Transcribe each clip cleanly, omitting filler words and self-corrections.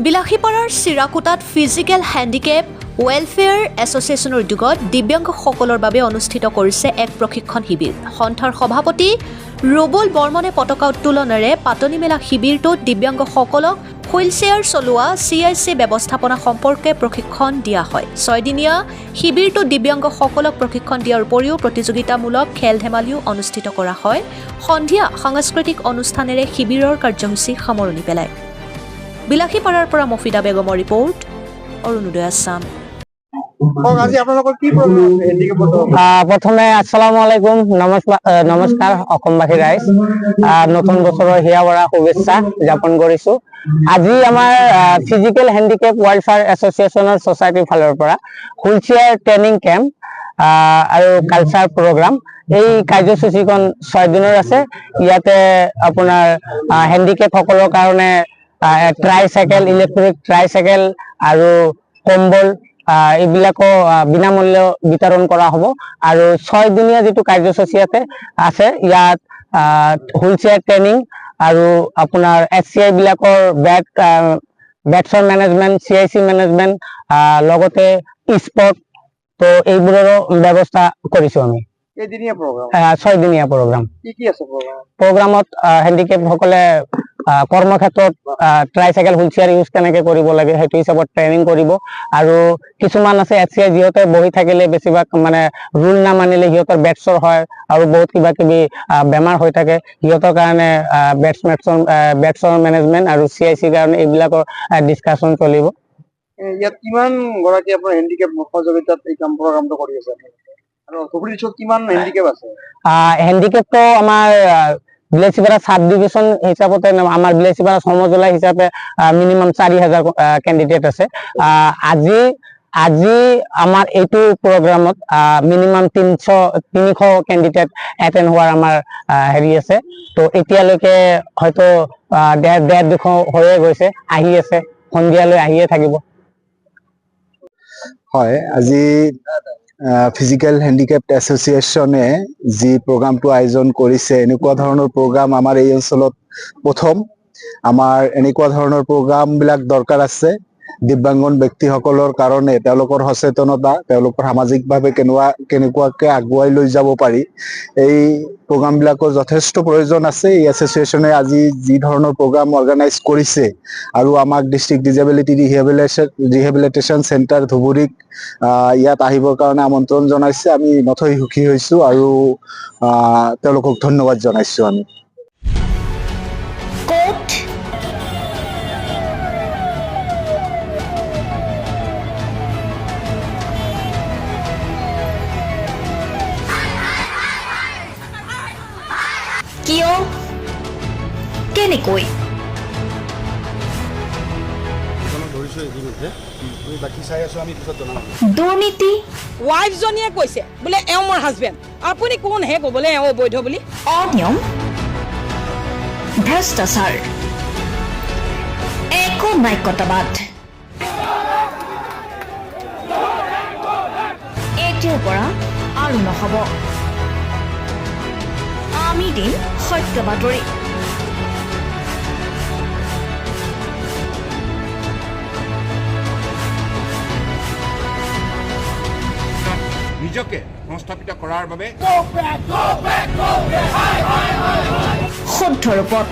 বিলাসীপাৰাৰ চিৰাকুটাত physical handicap welfare এছ'চিয়েশ্যনৰ উদ্যোগত দিব্যাংগসকলৰ বাবে অনুষ্ঠিত কৰিছে এক প্ৰশিক্ষণ শিবিৰ। সন্থাৰ সভাপতি ৰুবুল বৰ্মনে পতাকা উত্তোলনেৰে পাতনি মেলা শিবিৰটোত দিব্যাংগসকলক হুইলচেয়াৰ চলোৱা CIC ব্যৱস্থাপনা সম্পৰ্কে প্ৰশিক্ষণ দিয়া হয়। 6 দিনীয়া শিবিৰটোত দিব্যাংগসকলক প্ৰশিক্ষণ দিয়াৰ উপৰিও প্ৰতিযোগিতামূলক খেল-ধেমালিও অনুষ্ঠিত কৰা হয়। সন্ধিয়া সাংস্কৃতিক অনুষ্ঠানেৰে শিবিৰৰ কাৰ্যসূচী সামৰণি পেলায়। বিলাসীপাৰাৰ পৰা মফিদা বেগমৰ ৰিপৰ্ট, অৰুণোদয় আছাম। প্ৰথমে আসসালামু আলাইকুম, নমস্কাৰ অসমবাসী ৰাইজ। নতুন বছৰৰ হিয়া ভৰা শুভেচ্ছা জ্ঞাপন কৰিছো। আজি আমাৰ ফিজিকেল হেণ্ডিকেপ ৱেলফেয়াৰ এছ'চিয়েশ্যনৰ ছ'চাইটিৰ ফালৰ পৰা হুইলচেয়াৰ ট্ৰেইনিং কেম্প আৰু কালচাৰ প্ৰগ্ৰাম, এই কাৰ্যসূচীখন 6 দিনৰ আছে। ইয়াতে আপোনাৰ হেণ্ডিকেপ সকলৰ কাৰণে ট্ৰাইচাইকেল, ইলেক্ট্ৰিক ট্ৰাইচাইকেল আৰু কম্বল এইবিলাকো বিনামূল্য বিতৰণ কৰা হ'ব। আৰু 6 দিনীয়া যিটো কাৰ্যসূচী আছে ইয়াত হুইলচেয়াৰ ট্ৰেইনিং আৰু আপোনাৰ HCI বিলাকৰ বেটছৰ মেনেজমেণ্ট, CIC মেনেজমেণ্ট, লগতে স্পৰ্ট, তো এইবোৰৰো ব্যৱস্থা কৰিছো আমি। 6 দিনীয়া প্ৰগ্ৰাম। প্ৰগ্ৰামত হেণ্ডিকেপ সকলে কৰ্মক্ষেত্ৰত ট্ৰাইচাইকেল হুইলচেয়াৰ ইউজ কেনেকৈ কৰিব লাগে সেইটো হিচাপত ট্ৰেইনিং কৰিব। আৰু কিছুমান আছে HCI যিহঁতে বহি থাকিলে বেছিভাগ মানে ৰুল নামানিলে সিহঁতৰ বেটছৰ হয় আৰু বহুত কিবা কিবি বেমাৰ হৈ থাকে, সিহঁতৰ কাৰণে বেটছৰ মেনেজমেণ্ট আৰু CIC কাৰণে এইবিলাকৰ ডিছকাশ্যন চলিব। ইয়াত কিমান গৰাকী আপোনাৰ হেণ্ডিকেপ সহযোগিতাত এই প্ৰগ্ৰামটো কৰি আছে আৰু ভৱিষ্যত কিমান হেণ্ডিকেপ আছে? হেণ্ডিকেপটো আমাৰ বিলাসীপাৰা সাব ডিভিজন হিচাপতে আমাৰ বিলাসীপাৰা সমজুলা হিচাপে মিনিমাম 4000 কেণ্ডিডেট আছে। আজি আমাৰ এইটো প্ৰগ্ৰামত মিনিমাম 300 কেণ্ডিডেট এটেণ্ড হোৱাৰ আমাৰ হেৰি আছে। তো এতিয়ালৈকে হয়তো 150 হৈয়ে গৈছে, আহি আছে, সন্ধিয়ালৈ আহিয়ে থাকিব। হয়, আজি ফিজিকেল হেণ্ডিকেপ এছ'চিয়েশ্যনে যি প্ৰগ্ৰামটো আয়োজন কৰিছে, এনেকুৱা ধৰণৰ প্ৰগ্ৰাম আমাৰ এই অঞ্চলত প্ৰথম। আমাৰ এনেকুৱা ধৰণৰ প্ৰগ্ৰামবিলাক দৰকাৰ আছে দিব্যাংগন ব্যক্তিসকলৰ কাৰণে। তেওঁলোকৰ সচেতনতা, তেওঁলোকৰ সামাজিকভাৱে কেনেকুৱাকৈ আগুৱাই লৈ যাব পাৰি, এই প্ৰগ্ৰামবিলাকৰ যথেষ্ট প্ৰয়োজন আছে। এই এছ'চিয়েশ্যনে আজি যি ধৰণৰ প্ৰগ্ৰাম অৰ্গেনাইজ কৰিছে আৰু আমাক ডিষ্ট্ৰিক্ট ডিজেবিলিটি ৰিহেবিলিটেশ্যন চেণ্টাৰ ধুবুৰীক ইয়াত আহিবৰ কাৰণে আমন্ত্ৰণ জনাইছে। আমি নথৈ সুখী হৈছোঁ আৰু তেওঁলোকক ধন্যবাদ জনাইছোঁ। আমি কিয়, কেনেকৈ দুৰ্নীতি? ৱাইফজনীয়ে কৈছে বোলে এওঁ মোৰ হাজবেণ্ড, আপুনি কোন হে ক'বলৈ এওঁ অবৈধ বুলি? অনিয়ম, ভ্ৰষ্টাচাৰ, একো নায়কতাবাদ। এতিয়াৰ পৰা আৰু নহ'ব। আমি দিম সত্য বাতৰি। নিজকে সংস্থাপিত কৰাৰ বাবে শুদ্ধ ৰূপত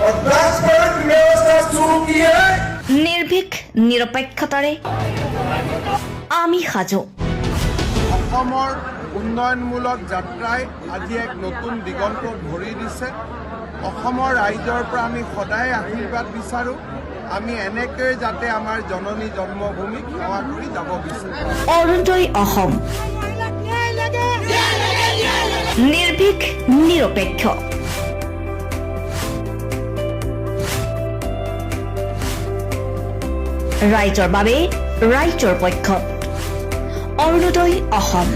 নিৰ্ভীক নিৰপেক্ষতাৰে আমি সাজু। অসমৰ উন্নয়নমূলক যাত্ৰাই আজি এক নতুন দিগন্ত ভৰি দিছে। অসমৰ ৰাইজৰ পৰা আমি সদায় আশীৰ্বাদ বিচাৰোঁ। আমি এনেকৈ যাতে আমাৰ জননী জন্মভূমিক সেৱা কৰি যাব বিচাৰোঁ। অৰুণোদয় অসম, নিৰ্ভীক নিৰপেক্ষ। ৰাইজৰ বাবে, ৰাইজৰ পক্ষত। অৰুণোদয় অসম।